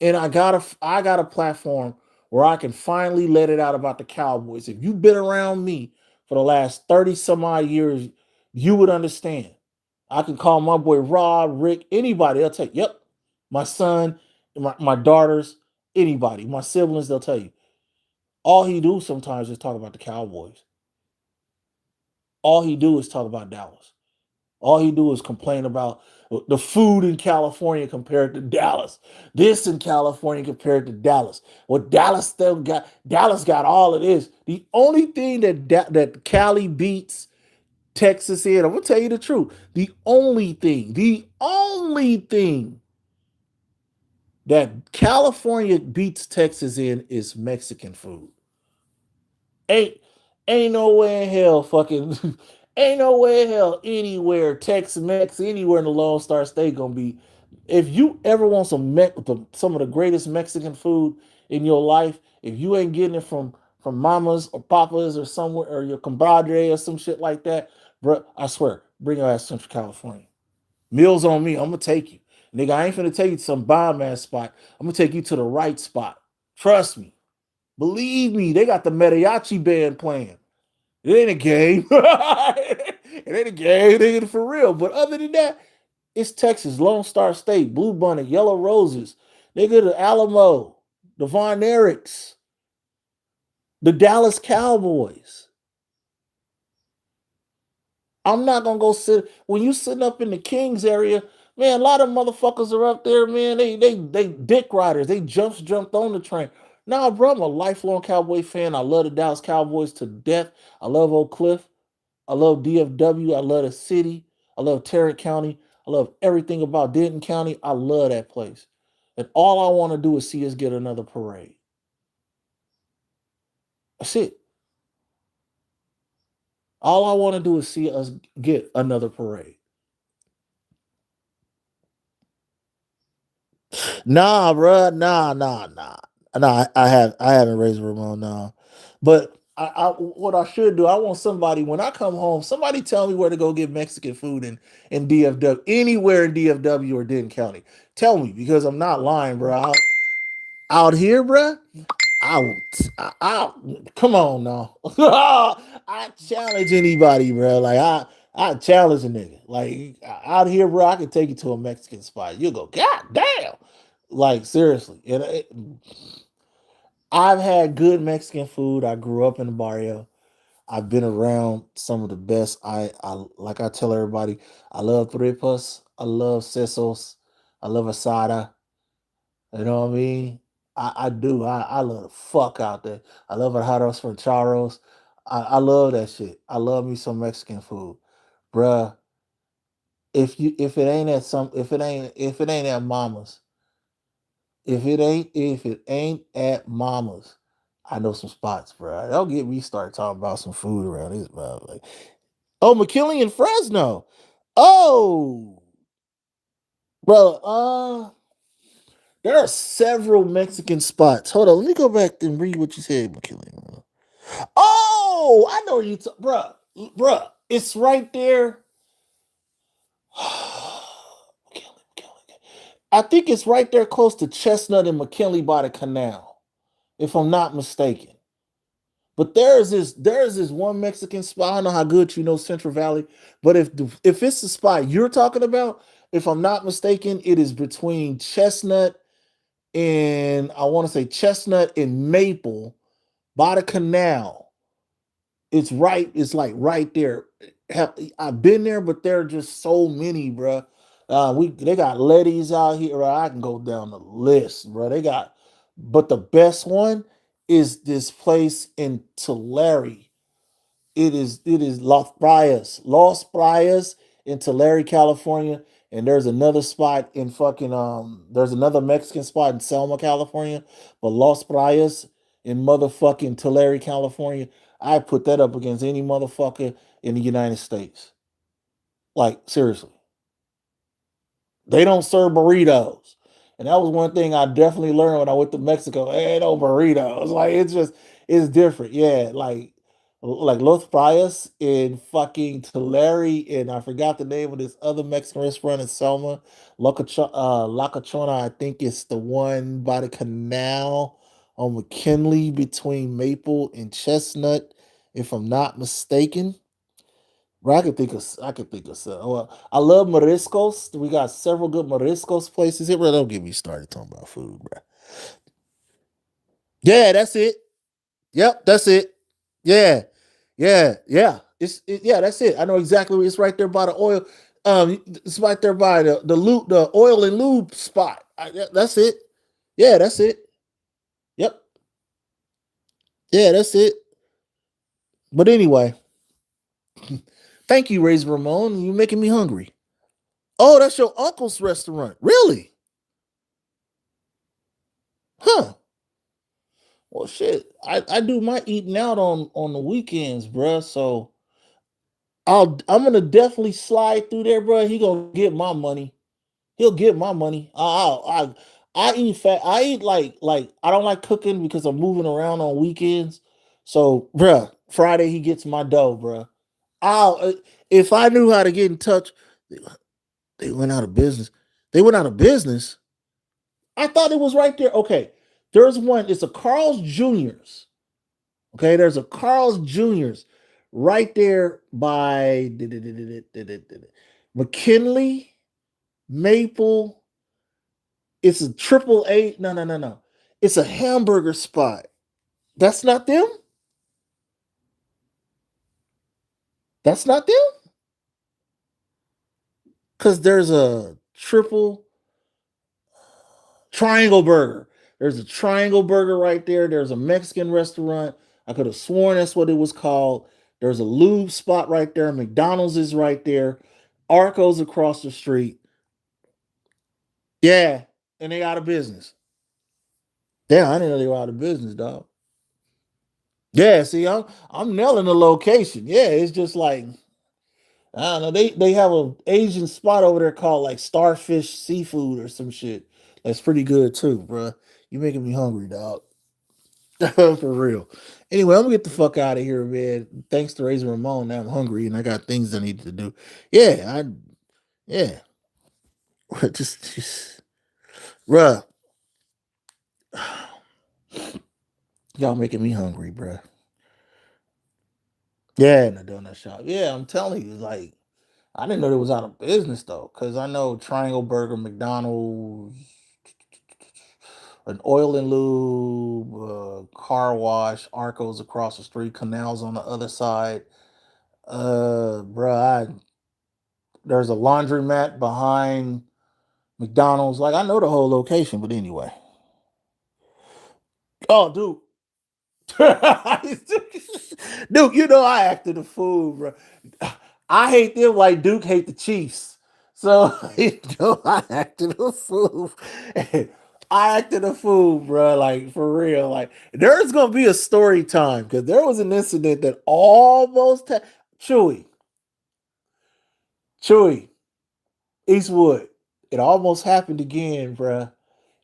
And I got a platform where I can finally let it out about the Cowboys. If you've been around me for the last 30 some odd years, you would understand. I can call my boy Rob, Rick, anybody. They'll tell you, yep, my son, my daughters, anybody, my siblings, they'll tell you. All he do sometimes is talk about the Cowboys. All he do is talk about Dallas. All he do is complain about the food in California compared to Dallas. This in California compared to Dallas. Well, Dallas got all of this. The only thing that Cali beats Texas in, I'm gonna tell you the truth. The only thing that California beats Texas in is Mexican food. Ain't ain't nowhere in hell fucking ain't nowhere in hell anywhere Tex Mex anywhere in the Lone Star State gonna be. If you ever want some of the greatest Mexican food in your life, if you ain't getting it from mamas or papas or somewhere or your compadre or some shit like that, bro, I swear, bring your ass to Central California. Meals on me. I'm gonna take you, nigga. I ain't finna take you to some bomb ass spot. I'm gonna take you to the right spot. Trust me. Believe me, they got the mariachi band playing. It ain't a game. It ain't a game. It ain't for real. But other than that, it's Texas, Lone Star State, Blue Bunny, Yellow Roses. They go to Alamo, the Von Erichs, the Dallas Cowboys. I'm not gonna go sit when you sitting up in the Kings area. Man, a lot of motherfuckers are up there, man. They dick riders. They jumped on the train. Nah, bro, I'm a lifelong Cowboy fan. I love the Dallas Cowboys to death. I love Oak Cliff. I love DFW. I love the city. I love Tarrant County. I love everything about Denton County. I love that place. And all I want to do is see us get another parade. That's it. All I want to do is see us get another parade. Nah, bro. Nah. I haven't raised Ramon. Nah, but what I should do, I want somebody when I come home, somebody tell me where to go get Mexican food in DFW, anywhere in DFW or Denton County. Tell me because I'm not lying, bro. Out here, bro. I come on now. I challenge anybody, bro. Like I challenge a nigga. Like out here, bro, I can take you to a Mexican spot. You'll go, God damn. Like seriously. I've had good Mexican food. I grew up in the barrio. I've been around some of the best. I like I tell everybody, I love tripas, I love sesos, I love asada. You know what I mean? I do. I love the fuck out there. I love Arjaros from Charos. I love that shit. I love me some Mexican food. Bruh, if it ain't at some if it ain't at mama's, if it ain't at mama's, I know some spots, bruh. Don't get me started talking about some food around this motherfucker. Oh, McKinley and Fresno. Oh, bro. There are several Mexican spots. Hold on, let me go back and read what you said, McKinley. Oh, I know you, bruh, bruh. It's right there. I think it's right there close to Chestnut and McKinley by the canal, if I'm not mistaken. But there's this one Mexican spot. I don't know how good you know Central Valley, but if it's the spot you're talking about, If I'm not mistaken, it is between Chestnut and I want to say Chestnut and Maple by the canal. It's right. It's like right there. I've been there, but there are just so many, bro. They got Letty's out here. Bro. I can go down the list, bro. But the best one is this place in Tulare. It is Los Brias in Tulare, California, and there's another spot in fucking there's another Mexican spot in Selma, California, but Los Brias in motherfucking Tulare, California, I put that up against any motherfucker in the United States. Like seriously. They don't serve burritos. And that was one thing I definitely learned when I went to Mexico. Hey, no burritos. Like it's different. Yeah, like Los Fayas in fucking Tulare, and I forgot the name of this other Mexican restaurant in Selma. La Cachona, I think it's the one by the canal on McKinley between Maple and Chestnut, if I'm not mistaken. Bro, I could think of some. Well, I love Moriscos. We got several good Moriscos places here, bro. Don't get me started talking about food, bro. Yeah, that's it. Yep, that's it. Yeah, yeah. Yeah, that's it. I know exactly where it's right there by the oil. It's right there by the oil and lube spot. Yeah, that's it. Yeah, that's it. Yep. Yeah, that's it. But anyway, thank you, Razor Ramon. You're making me hungry. Oh, that's your uncle's restaurant. Really? Huh. Well, shit, I do my eating out on the weekends, bruh. So I'm gonna definitely slide through there, bruh. He gonna get my money. He'll get my money. I eat fat. I eat like I don't like cooking because I'm moving around on weekends. So, bruh, Friday he gets my dough, bruh. I'll if I knew how to get in touch, they went out of business. They went out of business. I thought it was right there. Okay, there's one. It's a Carl's Jr.'s. Okay, there's a Carl's Jr.'s right there by McKinley, Maple. It's a triple A. No, no, no, no. It's a hamburger spot. That's not them. That's not them. Because there's a triple triangle burger. There's a triangle burger right there. There's a Mexican restaurant. I could have sworn that's what it was called. There's a lube spot right there. McDonald's is right there. Arco's across the street. Yeah, and they out of business. Yeah, I didn't know they were out of business, dog. Yeah, see, I'm nailing the location. Yeah, it's just like I don't know. They have a Asian spot over there called like Starfish Seafood or some shit. That's pretty good too, bro. You making me hungry, dog. For real. Anyway, I'm gonna get the fuck out of here, man. Thanks to Razor Ramon. Now I'm hungry and I got things I need to do. Yeah, yeah. just bruh. Y'all making me hungry, bruh. Yeah, in the donut shop. Yeah, I'm telling you, like I didn't know they was out of business though, because I know Triangle Burger, McDonald's, an oil and lube, car wash, Arcos across the street, canals on the other side. Bruh, there's a laundromat behind McDonald's. Like I know the whole location, but anyway. Oh, dude, Duke, you know I acted a fool, bro. I hate them like Duke hate the Chiefs. So you know I acted a fool. I acted a fool, bro. Like for real. Like there's gonna be a story time because there was an incident that almost Chewy, Chewy, Eastwood. It almost happened again, bro.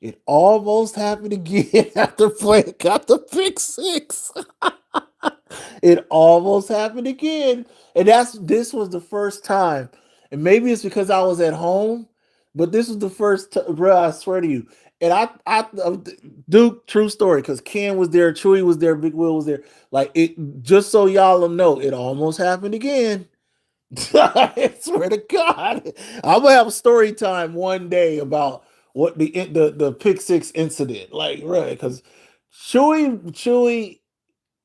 It almost happened again after playing got the pick six. It almost happened again. And this was the first time. And maybe it's because I was at home, but this was the first time, bro, I swear to you. And Duke, true story, because Ken was there, Chewy was there, Big Will was there. Like it, just so y'all know, it almost happened again. I swear to God, I'm gonna have a story time one day about what the pick six incident, like, right? Because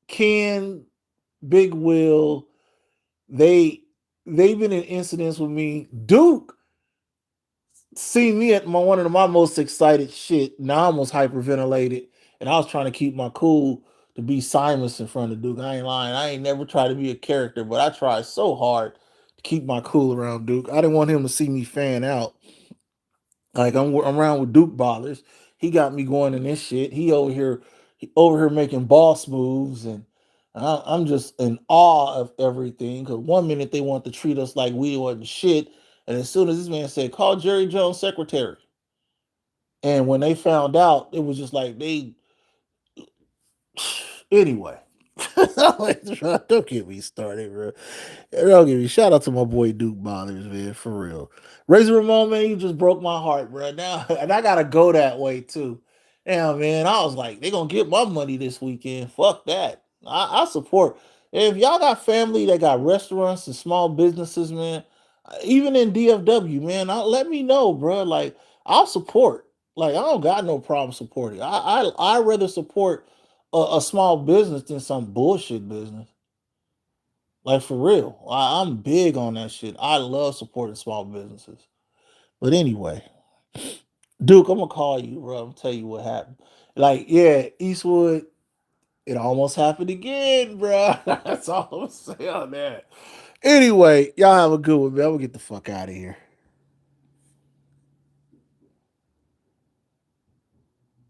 Ken, Big Will, they they've been in incidents with me. Duke seen me at one of my most excited shit. Now I almost hyperventilated, and I was trying to keep my cool to be Simus in front of Duke. I ain't lying. I ain't never tried to be a character, but I tried so hard to keep my cool around Duke. I didn't want him to see me fan out. Like I'm around with Duke ballers. He got me going in this shit. He over here making boss moves, and I'm just in awe of everything. Because one minute they want to treat us like we wasn't shit, and as soon as this man said, "Call Jerry Jones secretary," and when they found out, it was just like they. Anyway, don't get me started, bro. Don't get me. Shout out to my boy Duke Bothers, man, for real. Razor Ramon, man, you just broke my heart, bro. Now, and I gotta go that way too. Yeah, man. I was like, they gonna get my money this weekend. Fuck that. I support. If y'all got family that got restaurants and small businesses, man, even in DFW, man, let me know, bro. Like, I'll support. Like, I don't got no problem supporting. I rather support a small business than some bullshit business. Like, for real, I'm big on that shit. I love supporting small businesses. But anyway, Duke, I'm gonna call you, bro. I'm gonna tell you what happened. Like, yeah, Eastwood, it almost happened again, bro. That's all I'm gonna say on that. Anyway, y'all have a good one, man. I'm gonna get the fuck out of here.